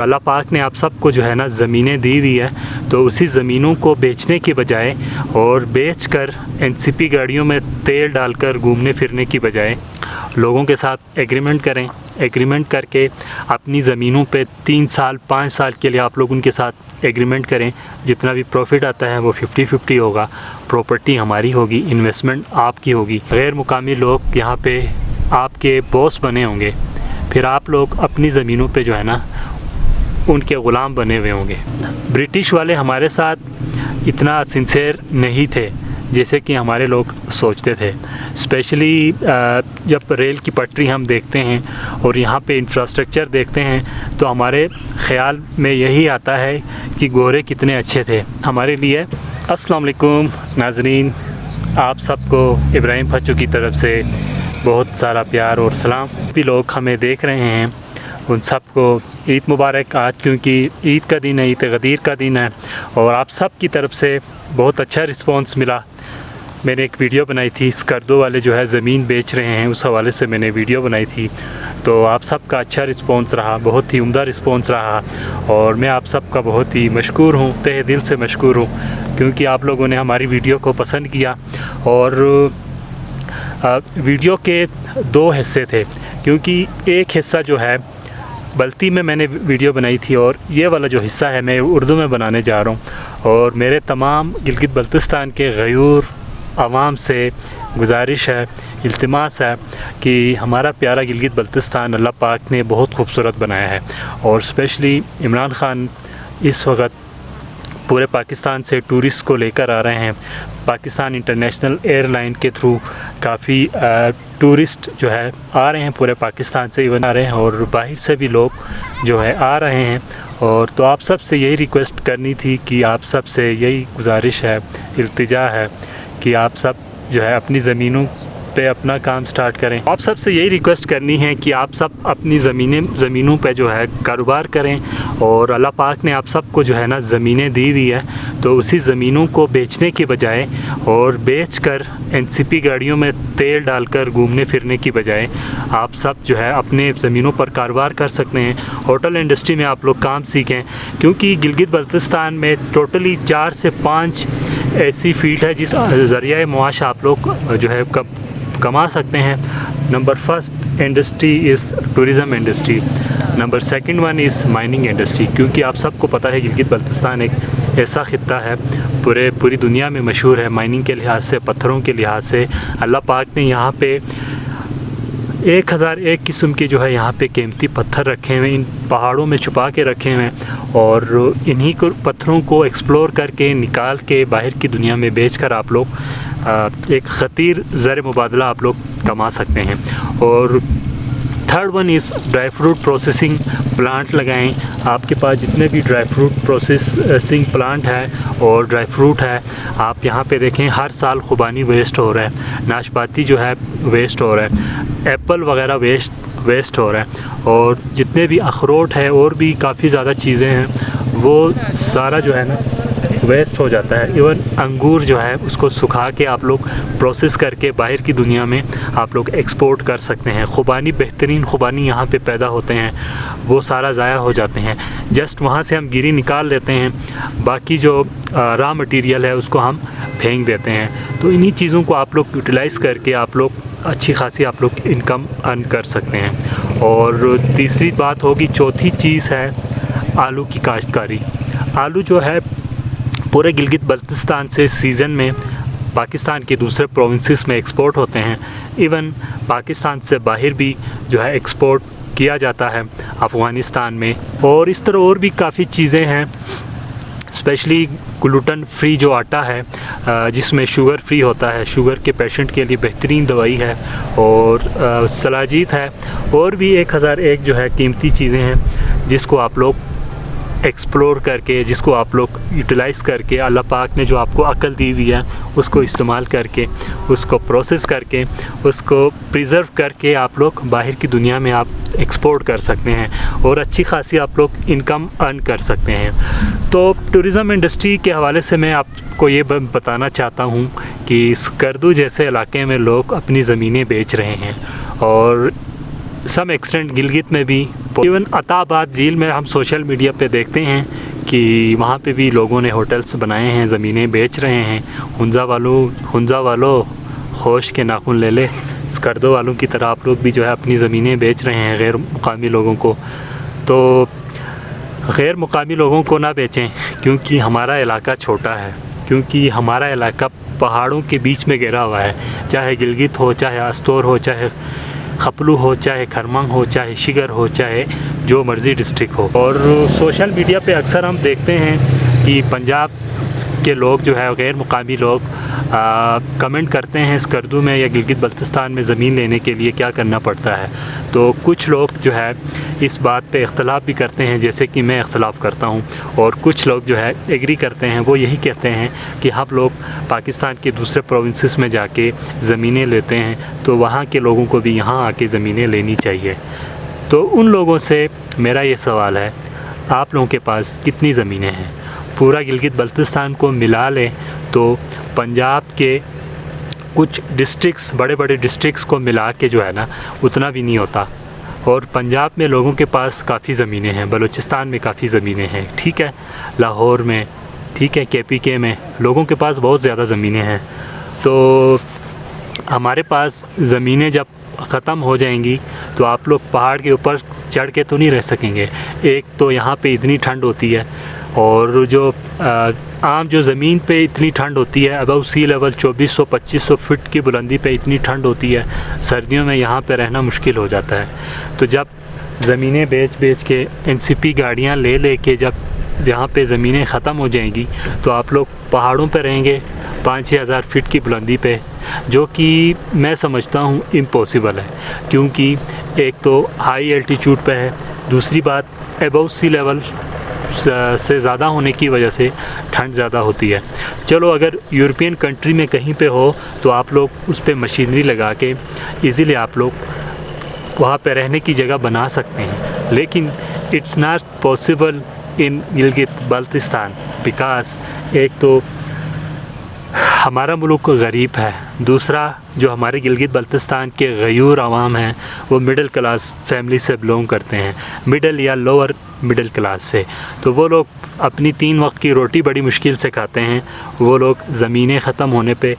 अल्लाह पाक ने आप सबको जो है ना ज़मीनें दी हुई है, तो उसी ज़मीनों को बेचने की बजाय और बेचकर एनसीपी गाड़ियों में तेल डालकर घूमने फिरने की बजाय लोगों के साथ एग्रीमेंट करें। एग्रीमेंट करके अपनी ज़मीनों पे 3 साल 5 साल के लिए आप लोग उनके साथ एग्रीमेंट करें। जितना भी प्रॉफिट आता है वो 50-50 होगा, प्रॉपर्टी हमारी होगी, इन्वेस्टमेंट आपकी होगी। गैर मुकामी लोग यहाँ पे आपके बॉस बने होंगे, फिर आप लोग अपनी ज़मीनों पे जो है ना उनके ग़ुलाम बने हुए होंगे। ब्रिटिश वाले हमारे साथ इतना सिंसेर नहीं थे जैसे कि हमारे लोग सोचते थे। स्पेशली जब रेल की पटरी हम देखते हैं और यहाँ पे इंफ्रास्ट्रक्चर देखते हैं तो हमारे ख़्याल में यही आता है कि गोरे कितने अच्छे थे हमारे लिए। अस्सलाम वालेकुम नाज़रीन, आप सबको इब्राहिम फच्चू की तरफ से बहुत सारा प्यार और सलाम। भी लोग हमें देख रहे हैं उन सबको ईद मुबारक। आज क्योंकि ईद का दिन है, ईद गदीर का दिन है और आप सब की तरफ से बहुत अच्छा रिस्पांस मिला। मैंने एक वीडियो बनाई थी, स्कर्दो वाले जो है ज़मीन बेच रहे हैं, उस हवाले से मैंने वीडियो बनाई थी, तो आप सबका अच्छा रिस्पांस रहा, बहुत ही उम्दा रिस्पांस रहा और मैं आप सबका बहुत ही मशकूर हूँ, तहे दिल से मशकूर हूँ, क्योंकि आप लोगों ने हमारी वीडियो को पसंद किया। और वीडियो के 2 हिस्से थे, क्योंकि एक हिस्सा जो है बल्ती में मैंने वीडियो बनाई थी और ये वाला जो हिस्सा है मैं उर्दू में बनाने जा रहा हूँ। और मेरे तमाम गिलगित बल्तिस्तान के गयूर आवाम से गुजारिश है, इल्तिमास है कि हमारा प्यारा गिलगित बल्तिस्तान अल्लाह पाक ने बहुत खूबसूरत बनाया है और स्पेशली इमरान ख़ान इस वक्त पूरे पाकिस्तान से टूरिस्ट को लेकर आ रहे हैं। पाकिस्तान इंटरनेशनल एयरलाइन के थ्रू काफ़ी टूरिस्ट जो है आ रहे हैं, पूरे पाकिस्तान से इवन आ रहे हैं और बाहर से भी लोग जो है आ रहे हैं। और तो आप सब से यही रिक्वेस्ट करनी थी कि आप सब से यही गुजारिश है, इल्तिजा है कि आप सब जो है अपनी ज़मीनों पे अपना काम स्टार्ट करें। आप सब से यही रिक्वेस्ट करनी है कि आप सब अपनी ज़मीनों पे जो है कारोबार करें और अल्लाह पाक ने आप सबको जो है ना ज़मीनें दी हुई है, तो उसी ज़मीनों को बेचने की बजाय और बेचकर एनसीपी गाड़ियों में तेल डालकर घूमने फिरने की बजाय आप सब जो है अपने ज़मीनों पर कारोबार कर सकते हैं। होटल इंडस्ट्री में आप लोग काम सीखें, क्योंकि गिलगित बल्तिस्तान में टोटली 4 से 5 ऐसी फील्ड है जिस ज़रिए मुआश आप लोग जो है कमा सकते हैं। Number 1 industry is tourism industry, number 2 one is mining industry, क्योंकि आप सबको पता है गिलगित बल्तिस्तान एक ऐसा ख़ित्ता है पूरी दुनिया में मशहूर है माइनिंग के लिहाज से, पत्थरों के लिहाज से। अल्लाह पाक ने यहाँ पे 1001 किस्म के जो है यहाँ पे कीमती पत्थर रखे हुए, इन पहाड़ों में छुपा के रखे हुए हैं और इन्हीं को पत्थरों को एक्सप्लोर करके निकाल के बाहर की दुनिया में बेचकर आप लोग एक ख़तीर ज़र मुबादला आप लोग कमा सकते हैं। और 3rd one is dry fruit processing plant लगाएं। आपके पास जितने भी ड्राई फ्रूट प्रोसेसिंग प्लांट है और ड्राई फ्रूट है, आप यहाँ पे देखें हर साल खुबानी वेस्ट हो रहा है, नाशपाती जो है वेस्ट हो रहा है, एप्पल वगैरह वेस्ट हो रहा है और जितने भी अखरोट है और भी काफ़ी ज़्यादा चीज़ें हैं वो सारा जो है ना वेस्ट हो जाता है। इवन अंगूर जो है उसको सुखा के आप लोग प्रोसेस करके बाहर की दुनिया में आप लोग एक्सपोर्ट कर सकते हैं। खुबानी, बेहतरीन खुबानी यहाँ पे पैदा होते हैं, वो सारा ज़ाया हो जाते हैं। जस्ट वहाँ से हम गिरी निकाल लेते हैं, बाकी जो रॉ मटेरियल है उसको हम फेंक देते हैं। तो इन्हीं चीज़ों को आप लोग यूटिलाइज़ करके आप लोग अच्छी खासी आप लोग इनकम अर्न कर सकते हैं। और तीसरी बात होगी, चौथी चीज़ है आलू की काश्तकारी। आलू जो है पूरे गिलगित बल्तिस्तान से सीज़न में पाकिस्तान के दूसरे प्रोविंसेस में एक्सपोर्ट होते हैं। इवन पाकिस्तान से बाहर भी जो है एक्सपोर्ट किया जाता है अफ़गानिस्तान में। और इस तरह और भी काफ़ी चीज़ें हैं, स्पेशली ग्लूटेन फ्री जो आटा है जिसमें शुगर फ्री होता है, शुगर के पेशेंट के लिए बेहतरीन दवाई है। और सलाजीत है और भी 1001 जो है कीमती चीज़ें हैं जिसको आप लोग एक्सप्लोर करके, जिसको आप लोग यूटिलाइज़ करके, अल्लाह पाक ने जो आपको अक्ल दी हुई है उसको इस्तेमाल करके, उसको प्रोसेस करके, उसको प्रिज़र्व करके आप लोग बाहर की दुनिया में आप एक्सपोर्ट कर सकते हैं और अच्छी खासी आप लोग इनकम अर्न कर सकते हैं। तो टूरिज़म इंडस्ट्री के हवाले से मैं आपको ये बताना चाहता हूँ कि स्कर्दू जैसे इलाके में लोग अपनी ज़मीनें बेच रहे हैं और सम एक्सटेंट गिलगित में भी इवन अताबाद झील में हम सोशल मीडिया पे देखते हैं कि वहाँ पे भी लोगों ने होटल्स बनाए हैं, ज़मीनें बेच रहे हैं। हुंजा वालों होश के नाखून ले ले, स्कर्दो वालों की तरह आप लोग भी जो है अपनी ज़मीनें बेच रहे हैं गैर मुकामी लोगों को। तो गैर मुकामी लोगों को ना बेचें, क्योंकि हमारा इलाका छोटा है, क्योंकि हमारा इलाका पहाड़ों के बीच में घिरा हुआ है। चाहे गिलगित हो, चाहे अस्तोर हो, चाहे खपलू हो, चाहे खरमंग हो, चाहे शिगर हो, चाहे जो मर्ज़ी डिस्ट्रिक्ट हो। और सोशल मीडिया पे अक्सर हम देखते हैं कि पंजाब के लोग जो है गैर मुकामी लोग कमेंट करते हैं स्कर्दू में या गिलगित बल्तिस्तान में ज़मीन लेने के लिए क्या करना पड़ता है। तो कुछ लोग जो है इस बात पे इख्तलाफ भी करते हैं, जैसे कि मैं इख्तलाफ करता हूं, और कुछ लोग जो है एग्री करते हैं। वो यही कहते हैं कि हम लोग पाकिस्तान के दूसरे प्रोविंसेस में जाके ज़मीनें लेते हैं, तो वहाँ के लोगों को भी यहाँ आके ज़मीनें लेनी चाहिए। तो उन लोगों से मेरा ये सवाल है, आप लोगों के पास कितनी ज़मीनें हैं? पूरा गिलगित बल्तिस्तान को मिला लें तो पंजाब के कुछ डिस्ट्रिक्ट्स, बड़े बड़े डिस्ट्रिक्ट्स को मिला के जो है ना उतना भी नहीं होता। और पंजाब में लोगों के पास काफ़ी ज़मीनें हैं, बलूचिस्तान में काफ़ी ज़मीनें हैं, ठीक है, लाहौर में, ठीक है, KPK में लोगों के पास बहुत ज़्यादा ज़मीनें हैं। तो हमारे पास ज़मीनें जब ख़त्म हो जाएंगी तो आप लोग पहाड़ के ऊपर चढ़ के तो नहीं रह सकेंगे। एक तो यहाँ पे इतनी ठंड होती है, और जो आम जो ज़मीन पे इतनी ठंड होती है, अबव सी लेवल 2400-2500 फीट की बुलंदी पे इतनी ठंड होती है, सर्दियों में यहाँ पे रहना मुश्किल हो जाता है। तो जब ज़मीनें बेच के NCP गाड़ियाँ ले के जब यहाँ पे ज़मीनें ख़त्म हो जाएंगी तो आप लोग पहाड़ों पे रहेंगे 5-6 हज़ार फीट की बुलंदी पे, जो कि मैं समझता हूँ इम्पॉसिबल है, क्योंकि एक तो हाई एल्टीट्यूड पे है, दूसरी बात अबव सी लेवल से ज़्यादा होने की वजह से ठंड ज़्यादा होती है। चलो अगर यूरोपियन कंट्री में कहीं पे हो तो आप लोग उस पर मशीनरी लगा के इजीली आप लोग वहाँ पे रहने की जगह बना सकते हैं, लेकिन it's not possible in Gilgit Baltistan, because एक तो हमारा मुल्क गरीब है, दूसरा जो हमारे गिलगित बल्तिस्तान के गयूर आवाम हैं वो मिडिल क्लास फैमिली से बिलोंग करते हैं, मिडिल या लोअर मिडिल क्लास से। तो वो लोग अपनी 3 वक्त की रोटी बड़ी मुश्किल से खाते हैं। वो लोग ज़मीनें ख़त्म होने पे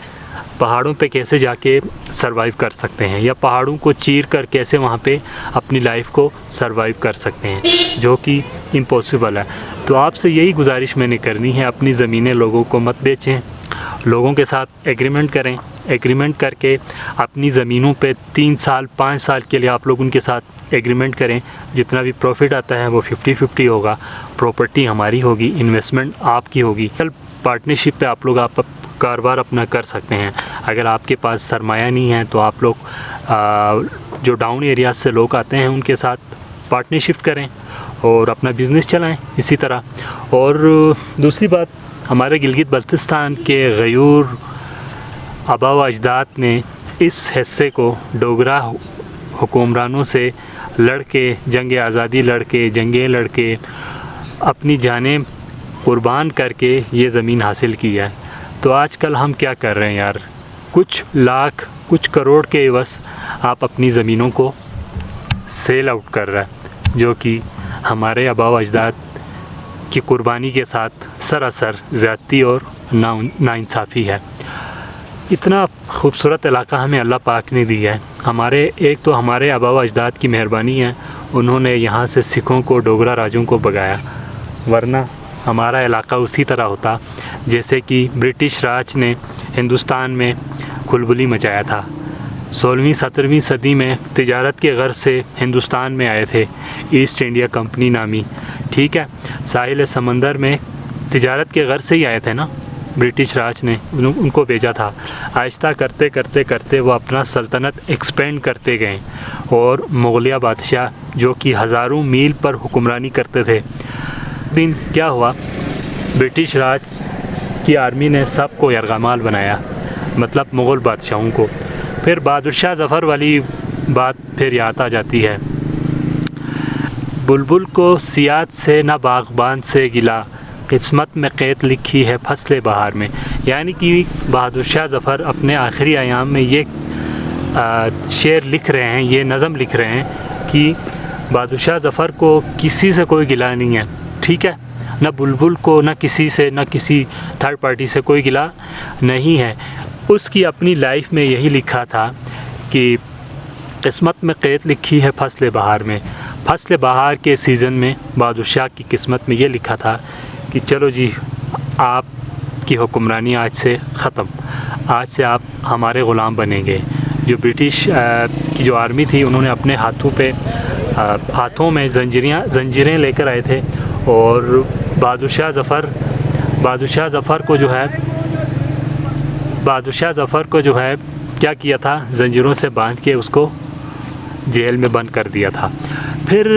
पहाड़ों पे कैसे जाके सरवाइव कर सकते हैं, या पहाड़ों को चीर कर कैसे वहाँ पे अपनी लाइफ को सरवाइव कर सकते हैं, जो कि इम्पॉसिबल है। तो आपसे यही गुजारिश मैंने करनी है, अपनी ज़मीनें लोगों को मत बेचें, लोगों के साथ एग्रीमेंट करें, एग्रीमेंट करके अपनी ज़मीनों पे 3 साल 5 साल के लिए आप लोग उनके साथ एग्रीमेंट करें। जितना भी प्रॉफिट आता है वो 50-50 होगा, प्रॉपर्टी हमारी होगी, इन्वेस्टमेंट आपकी होगी। कल पार्टनरशिप पे आप लोग कारोबार अपना कर सकते हैं। अगर आपके पास सरमाया नहीं है तो आप लोग जो डाउन एरिया से लोग आते हैं उनके साथ पार्टनरशिप करें और अपना बिज़नेस चलाएं इसी तरह। और दूसरी बात, हमारे गिलगित बल्तिस्तान के गयूर आबा व अजदाद ने इस हिस्से को डोगरा हुक्मरानों से लड़ के, जंग आज़ादी लड़ के, जंगें लड़ के, अपनी जानें कुर्बान करके ये ज़मीन हासिल की है। तो आजकल हम क्या कर रहे हैं यार, कुछ लाख कुछ करोड़ के एवज़ आप अपनी ज़मीनों को सेल आउट कर रहे हैं, जो कि हमारे आबा व अजदाद की कुर्बानी के साथ सरासर ज़्यादती और नाइंसाफ़ी है। इतना खूबसूरत इलाका हमें अल्लाह पाक ने दिया है। एक तो हमारे आबा व अजदाद की मेहरबानी है, उन्होंने यहाँ से सिखों को, डोगरा राजों को भगाया, वरना हमारा इलाका उसी तरह होता जैसे कि ब्रिटिश राज ने हिंदुस्तान में खुलबुली मचाया था। 16वीं-17वीं सदी में तिजारत के गर्ज से हिंदुस्तान में आए थे ईस्ट इंडिया कंपनी नामी, ठीक है, साहिल समंदर में तिजारत के गर्ज से ही आए थे ना, ब्रिटिश राज ने उनको भेजा था। आहिस्ता करते करते करते वो अपना सल्तनत एक्सपेंड करते गए, और मुग़लिया बादशाह जो कि हज़ारों मील पर हुक्मरानी करते थे, दिन क्या हुआ, ब्रिटिश राज की आर्मी ने सबको यरगमाल बनाया, मतलब मुग़ल बादशाहों को। फिर बहादुर शाह ज़फ़र वाली बात फिर याद आ जाती है, बुलबुल को सियात से न बाग़बान से गिला, किस्मत में क़ैद लिखी है फसले बहार में। यानी कि बहादुर शाह ज़फ़र अपने आखिरी अयाम में ये शेर लिख रहे हैं, ये नज़म लिख रहे हैं कि बादशाह ज़फ़र को किसी से कोई गिला नहीं है, ठीक है, ना बुलबुल को, ना किसी से, ना किसी थर्ड पार्टी से कोई गिला नहीं है। उसकी अपनी लाइफ में यही लिखा था कि किस्मत में क़ैद लिखी है फ़स्ल बहार में। फ़स्ल बहार के सीज़न में बादशाह की किस्मत में ये लिखा था कि चलो जी, आपकी हुक्मरानी आज से ख़त्म, आज से आप हमारे ग़ुलाम बनेंगे। जो ब्रिटिश की जो आर्मी थी, उन्होंने अपने हाथों में जंजीरें लेकर आए थे और बादशाह ज़फ़र को जो है क्या किया था, जंजीरों से बांध के उसको जेल में बंद कर दिया था। फिर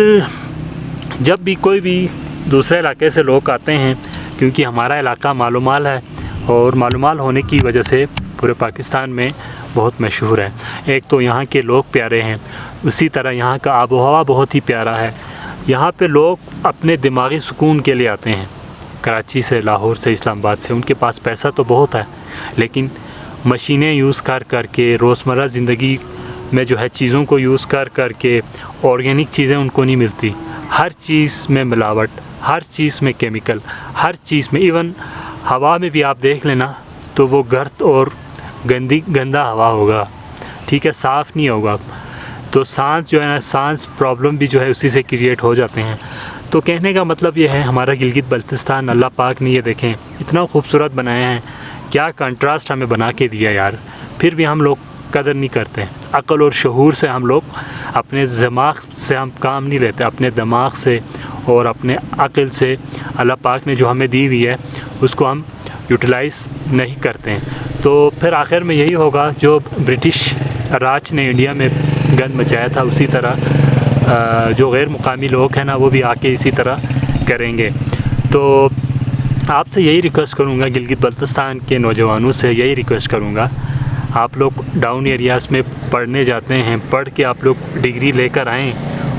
जब भी कोई भी दूसरे इलाके से लोग आते हैं, क्योंकि हमारा इलाका मालूमाल है और मालूमाल होने की वजह से पूरे पाकिस्तान में बहुत मशहूर है। एक तो यहाँ के लोग प्यारे हैं, उसी तरह यहाँ का आबो हवा बहुत ही प्यारा है। यहाँ पे लोग अपने दिमागी सुकून के लिए आते हैं, कराची से, लाहौर से, इस्लामाबाद से। उनके पास पैसा तो बहुत है, लेकिन मशीनें यूज़ कर के, रोज़मर्रा ज़िंदगी में जो है चीज़ों को यूज़ कर के ऑर्गेनिक चीज़ें उनको नहीं मिलती। हर चीज़ में मिलावट, हर चीज़ में केमिकल, हर चीज़ में, इवन हवा में भी आप देख लेना तो वो गर्द और गंदा हवा होगा, ठीक है, साफ़ नहीं होगा। तो सांस जो है ना, सांस प्रॉब्लम भी जो है उसी से क्रिएट हो जाते हैं। तो कहने का मतलब ये है, हमारा गिलगित बल्तिस्तान अल्लाह पाक ने ये देखें इतना खूबसूरत बनाया है, क्या कंट्रास्ट हमें बना के दिया यार, फिर भी हम लोग कदर नहीं करते। अक़ल और शऊर से हम लोग, अपने दिमाग से हम काम नहीं लेते, अपने दिमाग से और अपने अक़ल से अल्लाह पाक ने जो हमें दी हुई है उसको हम यूटिलाइज़ नहीं करते हैं। तो फिर आखिर में यही होगा, जो ब्रिटिश राज ने इंडिया में गंद मचाया था, उसी तरह जो गैर मुकामी लोग हैं ना, वो भी आके इसी तरह करेंगे। तो आपसे यही रिक्वेस्ट करूँगा, गिलगित बल्तिस्तान के नौजवानों से यही रिक्वेस्ट करूँगा, आप लोग डाउन एरियाज़ में पढ़ने जाते हैं, पढ़ के आप लोग डिग्री लेकर आएँ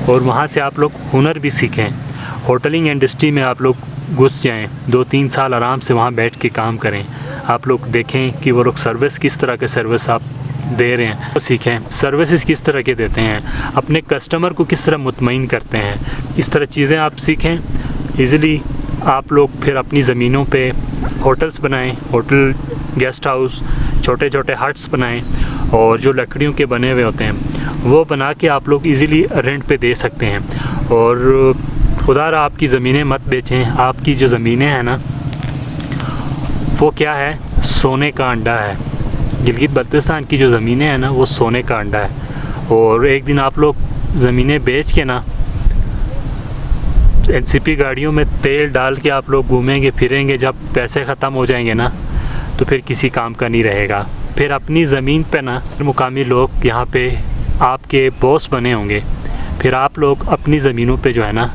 और वहाँ से आप लोग हुनर भी सीखें। होटलिंग इंडस्ट्री में आप लोग घुस जाएँ, 2-3 साल आराम से वहाँ बैठ के काम करें। आप लोग देखें कि वो लोग सर्विस किस तरह के सर्विस आप दे रहे हैं, तो सीखें सर्विसेज किस तरह के देते हैं, अपने कस्टमर को किस तरह मुतमईन करते हैं। इस तरह चीज़ें आप सीखें, इजीली आप लोग फिर अपनी ज़मीनों पे होटल्स बनाएं, होटल, गेस्ट हाउस, छोटे छोटे हट्स बनाएं और जो लकड़ियों के बने हुए होते हैं वो बना के आप लोग इजीली रेंट पे दे सकते हैं। और खुदारा आपकी ज़मीनें मत बेचें। आपकी जो ज़मीनें हैं ना, वो क्या है, सोने का अंडा है। गिलगित बल्तिस्तान की जो ज़मीनें हैं ना, वो सोने का अंडा है। और एक दिन आप लोग ज़मीनें बेच के ना, एनसीपी गाड़ियों में तेल डाल के आप लोग घूमेंगे फिरेंगे, जब पैसे ख़त्म हो जाएंगे ना तो फिर किसी काम का नहीं रहेगा। फिर अपनी ज़मीन पे ना मुकामी लोग यहाँ पे आपके बॉस बने होंगे, फिर आप लोग अपनी ज़मीनों पे जो है ना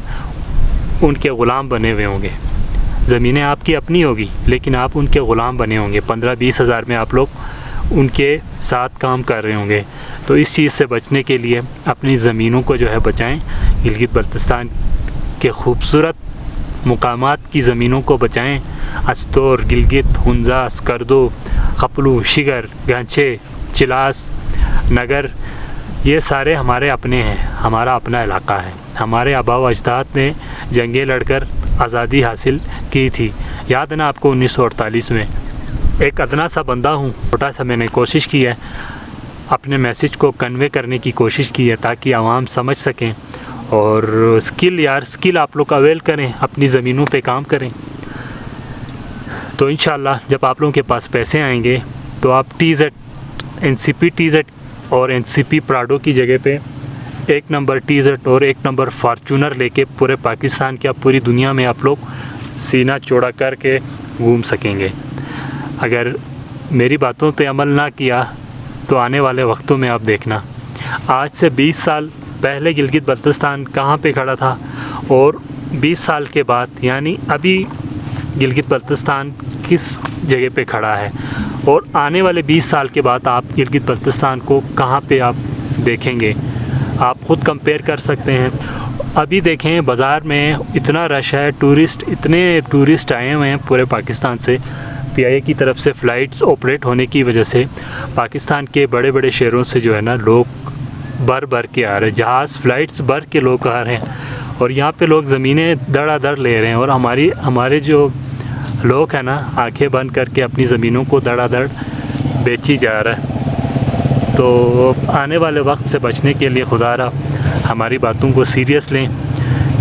उनके ग़ुलाम बने हुए होंगे। ज़मीनें आपकी अपनी होगी लेकिन आप उनके ग़ुलाम बने होंगे, 15-20 हज़ार में आप लोग उनके साथ काम कर रहे होंगे। तो इस चीज़ से बचने के लिए अपनी ज़मीनों को जो है बचाएं। गिलगित बल्तिस्तान के खूबसूरत मुकामात की ज़मीनों को बचाएं। अस्तोर, गिलगित, हुंजा, स्कर्दो, खपलू, शिगर, गांचे, चिलास, नगर, ये सारे हमारे अपने हैं, हमारा अपना इलाका है। हमारे आबा व अजदाद ने जंगें लड़कर आज़ादी हासिल की थी। याद है ना आपको 1948 में। एक अदना सा बंदा हूँ, छोटा सा मैंने कोशिश की है, अपने मैसेज को कन्वे करने की कोशिश की है ताकि आवाम समझ सकें। और स्किल आप लोग अवेल करें, अपनी ज़मीनों पे काम करें। तो इंशाल्लाह जब आप लोगों के पास पैसे आएंगे तो आप TZ, NCP TZ और NCP प्राडो की जगह पे 1 नंबर TZ और 1 नंबर फार्चूनर लेके पूरे पाकिस्तान की, पूरी दुनिया में आप लोग सीना चौड़ा करके घूम सकेंगे। अगर मेरी बातों पे अमल ना किया तो आने वाले वक्तों में आप देखना, आज से 20 साल पहले गिलगित बल्तिस्तान कहाँ पे खड़ा था और 20 साल के बाद यानी अभी गिलगित बल्तिस्तान किस जगह पे खड़ा है, और आने वाले 20 साल के बाद आप गिलगित बल्तिस्तान को कहाँ पे आप देखेंगे, आप ख़ुद कंपेयर कर सकते हैं। अभी देखें बाज़ार में इतना रश है, इतने टूरिस्ट आए हुए हैं पूरे पाकिस्तान से। PIA की तरफ से फ़्लाइट्स ऑपरेट होने की वजह से पाकिस्तान के बड़े बड़े शहरों से जो है ना लोग भर के आ रहे हैं, जहाज़ फ्लाइट्स भर के लोग आ रहे हैं, और यहाँ पे लोग ज़मीनें धड़ाधड़ ले रहे हैं, और हमारे जो लोग हैं ना, आंखें बंद करके अपनी ज़मीनों को धड़ाधड़ बेची जा रहा है। तो आने वाले वक्त से बचने के लिए खुदारा हमारी बातों को सीरियस लें।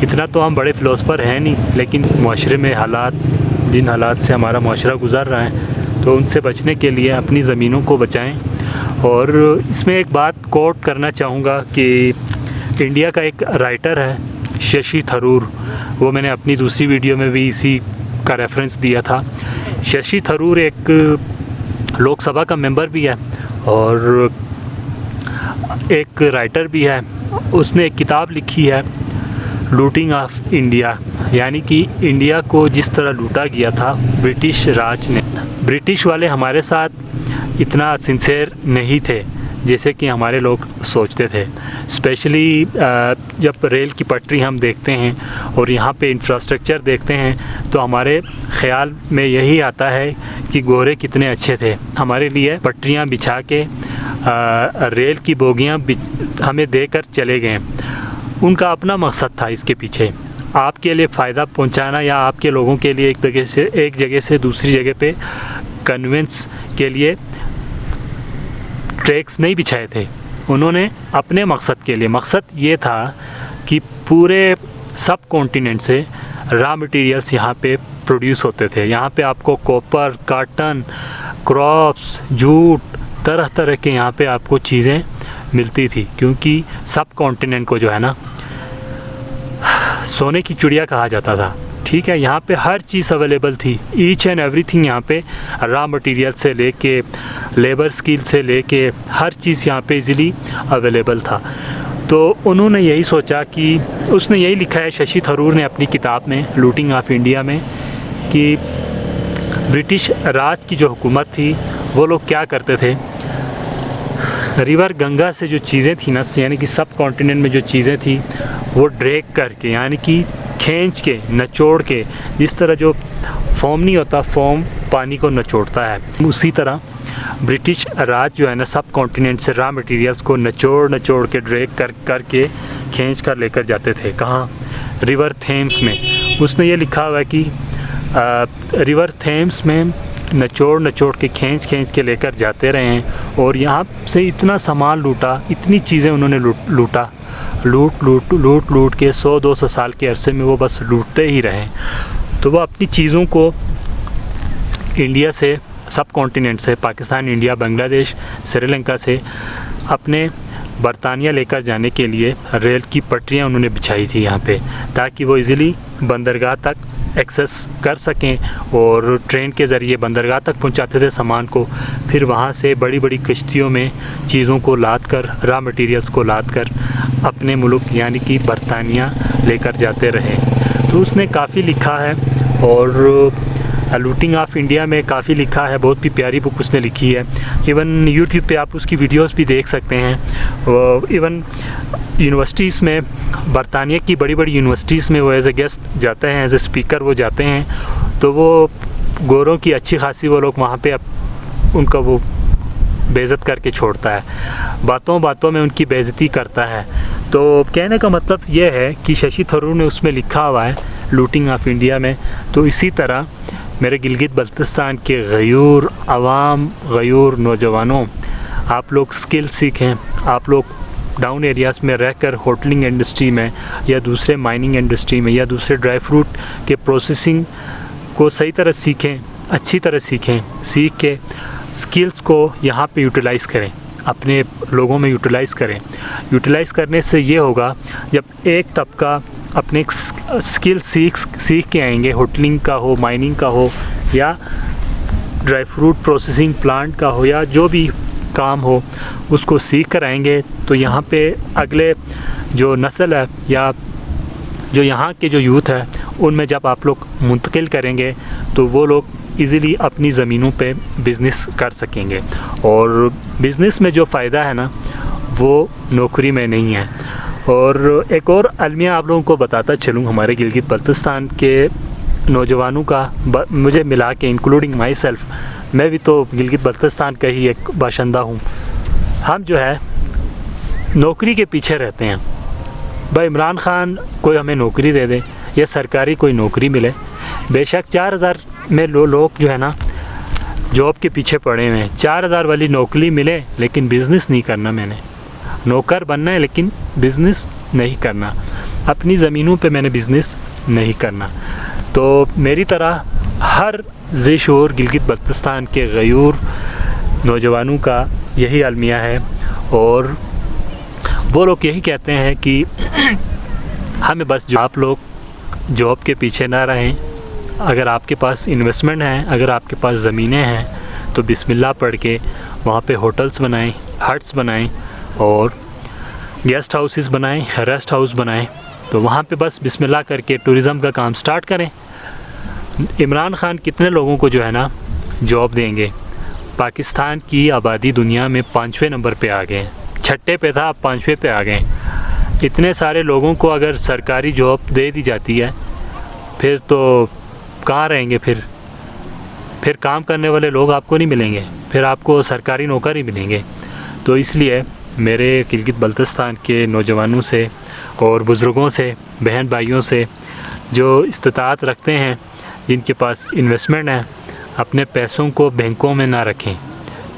इतना तो हम बड़े फ़िलोसफर हैं नहीं, लेकिन माशरे में जिन हालात से हमारा माशरा गुज़र रहा है, तो उनसे बचने के लिए अपनी ज़मीनों को बचाएं। और इसमें एक बात कोट करना चाहूँगा कि इंडिया का एक राइटर है शशि थरूर, वो मैंने अपनी दूसरी वीडियो में भी इसी का रेफरेंस दिया था। शशि थरूर एक लोकसभा का मेंबर भी है और एक राइटर भी है। उसने एक किताब लिखी है लूटिंग ऑफ इंडिया, यानी कि इंडिया को जिस तरह लूटा गया था ब्रिटिश राज ने। ब्रिटिश वाले हमारे साथ इतना सिंसेयर नहीं थे जैसे कि हमारे लोग सोचते थे। स्पेशली जब रेल की पटरी हम देखते हैं और यहाँ पे इंफ्रास्ट्रक्चर देखते हैं, तो हमारे ख़्याल में यही आता है कि गोरे कितने अच्छे थे, हमारे लिए पटरियाँ बिछा के रेल की बोगियाँ हमें देकर चले गए। उनका अपना मकसद था इसके पीछे, आपके लिए फ़ायदा पहुंचाना, या आपके लोगों के लिए एक जगह से दूसरी जगह पे कन्वेंस के लिए ट्रैक्स नहीं बिछाए थे। उन्होंने अपने मकसद के लिए, मकसद ये था कि पूरे सब कॉन्टिनेंट से रॉ मटेरियल्स यहाँ पे प्रोड्यूस होते थे। यहाँ पे आपको कॉपर, कॉटन, क्रॉप्स, जूट, तरह तरह के यहाँ पे आपको चीज़ें मिलती थी, क्योंकि सब कॉन्टिनेंट को जो है ना सोने की चिड़िया कहा जाता था। ठीक है, यहाँ पे हर चीज़ अवेलेबल थी, ईच एंड एवरीथिंग। यहाँ पे रॉ मटेरियल से लेके लेबर स्किल से लेके हर चीज़ यहाँ पे इजीली अवेलेबल था। तो उन्होंने यही सोचा कि उसने यही लिखा है शशि थरूर ने अपनी किताब में लूटिंग ऑफ इंडिया में कि ब्रिटिश राज की जो हुकूमत थी वो लोग क्या करते थे, रिवर गंगा से जो चीज़ें थी ना, यानी कि सब कॉन्टिनेंट में जो चीज़ें थी वो ड्रैग करके, यानी कि खींच के, नचोड़ के, जिस तरह जो फोम नहीं होता, फोम पानी को नचोड़ता है, उसी तरह ब्रिटिश राज जो है ना सब कॉन्टिनेंट से रॉ मटेरियल्स को नचोड़ के ड्रैग करके खींच कर लेकर जाते थे। कहाँ? रिवर थेम्स में। उसने ये लिखा हुआ है कि रिवर थेम्स में नचोड़ के खींच के लेकर जाते रहे हैं, और यहाँ से इतना सामान लूटा, इतनी चीज़ें उन्होंने लूटा, लूट के 100-200 साल के अरसे में वो बस लूटते ही रहे। तो वो अपनी चीज़ों को इंडिया से, सब कॉन्टिनेंट से, पाकिस्तान, इंडिया, बांग्लादेश, श्रीलंका से अपने बरतानिया लेकर जाने के लिए रेल की पटरियाँ उन्होंने बिछाई थी यहाँ पे, ताकि वो इजीली बंदरगाह तक एक्सेस कर सकें, और ट्रेन के ज़रिए बंदरगाह तक पहुंचाते थे सामान को। फिर वहाँ से बड़ी बड़ी कश्तियों में चीज़ों को लाद कर, रॉ मटेरियल्स को लाद कर अपने मुल्क यानी कि बरतानिया लेकर जाते रहे। तो उसने काफ़ी लिखा है, और लूटिंग ऑफ इंडिया में काफ़ी लिखा है, बहुत ही प्यारी बुक उसने लिखी है। इवन यूट्यूब पे आप उसकी वीडियोस भी देख सकते हैं। इवन यूनिवर्सिटीज़ में, बरतानिया की बड़ी बड़ी यूनिवर्सिटीज़ में वो एज ए गेस्ट जाते हैं, एज ए स्पीकर वो जाते हैं, तो वो गोरों की अच्छी खासी वो लोग वहाँ पे उनका वो बेइज्जत करके छोड़ता है, बातों बातों में उनकी बेइज्जती करता है। तो कहने का मतलब ये है कि शशि थरूर ने उसमें लिखा हुआ है लूटिंग ऑफ इंडिया में। तो इसी तरह मेरे गिलगित बल्तिस्तान के गयूर आवाम, गयूर नौजवानों, आप लोग स्किल सीखें। आप लोग डाउन एरियाज़ में रहकर होटलिंग इंडस्ट्री में, या दूसरे माइनिंग इंडस्ट्री में, या दूसरे ड्राई फ्रूट के प्रोसेसिंग को सही तरह सीखें, अच्छी तरह सीखें। सीख के स्किल्स को यहाँ पे यूटिलाइज़ करें, अपने लोगों में यूटिलाइज़ करें। यूटिलाइज़ करने से ये होगा, जब एक तबका अपने स्किल सीख के आएंगे, होटलिंग का हो, माइनिंग का हो, या ड्राई फ्रूट प्रोसेसिंग प्लांट का हो, या जो भी काम हो उसको सीख कर आएंगे, तो यहाँ पे अगले जो नस्ल है, या जो यहाँ के जो यूथ है, उनमें जब आप लोग मुंतकिल करेंगे तो वो लोग इजीली अपनी ज़मीनों पे बिज़नेस कर सकेंगे। और बिज़नेस में जो फ़ायदा है ना, वो नौकरी में नहीं है। और एक और अलमिया आप लोगों को बताता चलूँ, हमारे गिलगित बल्तिस्तान के नौजवानों का मुझे मिला के, इंक्लूडिंग माई सेल्फ, मैं भी तो गिलगित बल्तिस्तान का ही एक बाशिंदा हूँ। हम जो है नौकरी के पीछे रहते हैं। भाई इमरान खान कोई हमें नौकरी दे दे या सरकारी कोई नौकरी मिले, बेशक 4000 में लोग जो है ना जॉब के पीछे पड़े हुए हैं। 4000 वाली नौकरी मिले लेकिन बिज़नेस नहीं करना, मैंने नौकर बनना है लेकिन बिज़नेस नहीं करना, अपनी ज़मीनों पे मैंने बिज़नेस नहीं करना। तो मेरी तरह हर ज़ेशोर गिलगित बल्तिस्तान के गयूर नौजवानों का यही अलमिया है, और वो लोग यही कहते हैं कि हमें बस आप लोग जॉब के पीछे ना रहें। अगर आपके पास इन्वेस्टमेंट है, अगर आपके पास ज़मीनें हैं तो बिस्मिल्लाह पढ़ के वहाँ पे होटल्स बनाएं, हट्स बनाएं और गेस्ट हाउसेस बनाएं, रेस्ट हाउस बनाएं। तो वहाँ पे बस बिस्मिल्लाह करके टूरिज़म का काम स्टार्ट करें। इमरान खान कितने लोगों को जो है ना जॉब देंगे। पाकिस्तान की आबादी दुनिया में 5वें नंबर पे आ गए, 6ठे पे था, अब 5वें पे आ गए। इतने सारे लोगों को अगर सरकारी जॉब दे दी जाती है फिर तो कहाँ रहेंगे, फिर काम करने वाले लोग आपको नहीं मिलेंगे, फिर आपको सरकारी नौकर ही मिलेंगे। तो इसलिए मेरे गिलगित बल्तिस्तान के नौजवानों से और बुज़ुर्गों से, बहन भाइयों से जो इस्तिताअत रखते हैं, जिनके पास इन्वेस्टमेंट है, अपने पैसों को बैंकों में ना रखें।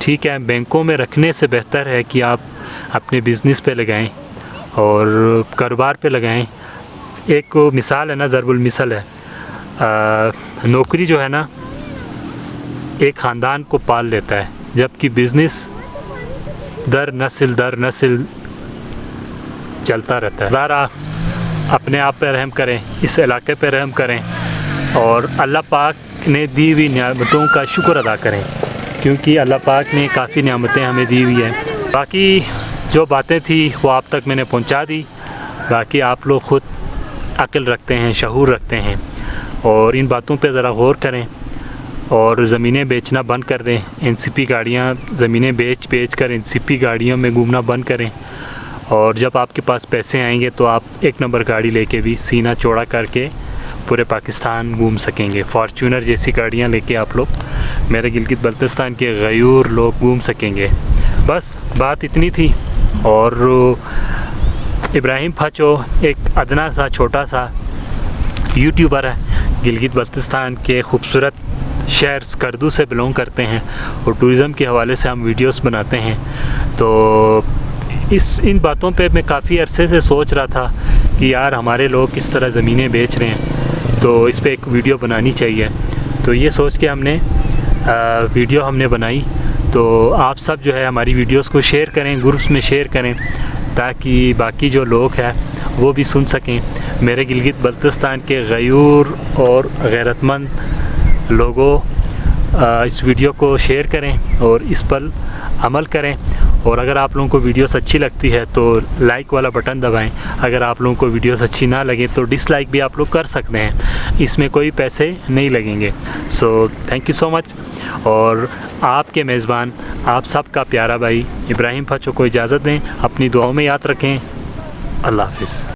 ठीक है, बैंकों में रखने से बेहतर है कि आप अपने बिज़नेस पे लगाएं और कारोबार पे लगाएं। एक मिसाल है ना, ज़रबुल मिसल है, नौकरी जो है ना एक ख़ानदान को पाल लेता है, जबकि बिज़नेस दर नस्ल चलता रहता है। ज़रा अपने आप पे रहम करें, इस इलाके पे रहम करें और अल्लाह पाक ने दी हुई नियामतों का शुक्र अदा करें, क्योंकि अल्लाह पाक ने काफ़ी नियामतें हमें दी हुई हैं। बाकी जो बातें थी वो आप तक मैंने पहुंचा दी। बाकी आप लोग ख़ुद अक्ल रखते हैं, शऊर रखते हैं और इन बातों पे ज़रा गौर करें और ज़मीनें बेचना बंद कर दें। एनसीपी गाड़ियाँ ज़मीनें बेच कर एनसीपी गाड़ियों में घूमना बंद करें, और जब आपके पास पैसे आएंगे तो आप एक नंबर गाड़ी लेके भी सीना चौड़ा करके पूरे पाकिस्तान घूम सकेंगे। फॉर्च्यूनर जैसी गाड़ियाँ लेके आप लोग मेरे गिलगित बल्तिस्तान के गयूर लोग घूम सकेंगे। बस बात इतनी थी। और इब्राहिम फाचो एक अदना सा छोटा सा यूट्यूबर है, गिलगित बल्तिस्तान के खूबसूरत शहर स्कर्दू से बिलोंग करते हैं और टूरिज़म के हवाले से हम वीडियोस बनाते हैं। तो इन बातों पे मैं काफ़ी अरसे से सोच रहा था कि यार हमारे लोग किस तरह ज़मीनें बेच रहे हैं, तो इस पे एक वीडियो बनानी चाहिए। तो ये सोच के हमने वीडियो हमने बनाई। तो आप सब जो है हमारी वीडियोस को शेयर करें, ग्रुप्स में शेयर करें, ताकि बाकी जो लोग हैं वो भी सुन सकें। मेरे गिलगित बल्तिस्तान के गयूर और गैरतमंद लोगों इस वीडियो को शेयर करें और इस पर अमल करें। और अगर आप लोगों को वीडियोस अच्छी लगती है तो लाइक वाला बटन दबाएं। अगर आप लोगों को वीडियोस अच्छी ना लगे तो डिसलाइक भी आप लोग कर सकते हैं, इसमें कोई पैसे नहीं लगेंगे। So thank you so much. और आपके मेज़बान आप सबका प्यारा भाई इब्राहिम फाचो को इजाज़त दें। अपनी दुआओं में याद रखें। अल्लाह हाफ़िज़।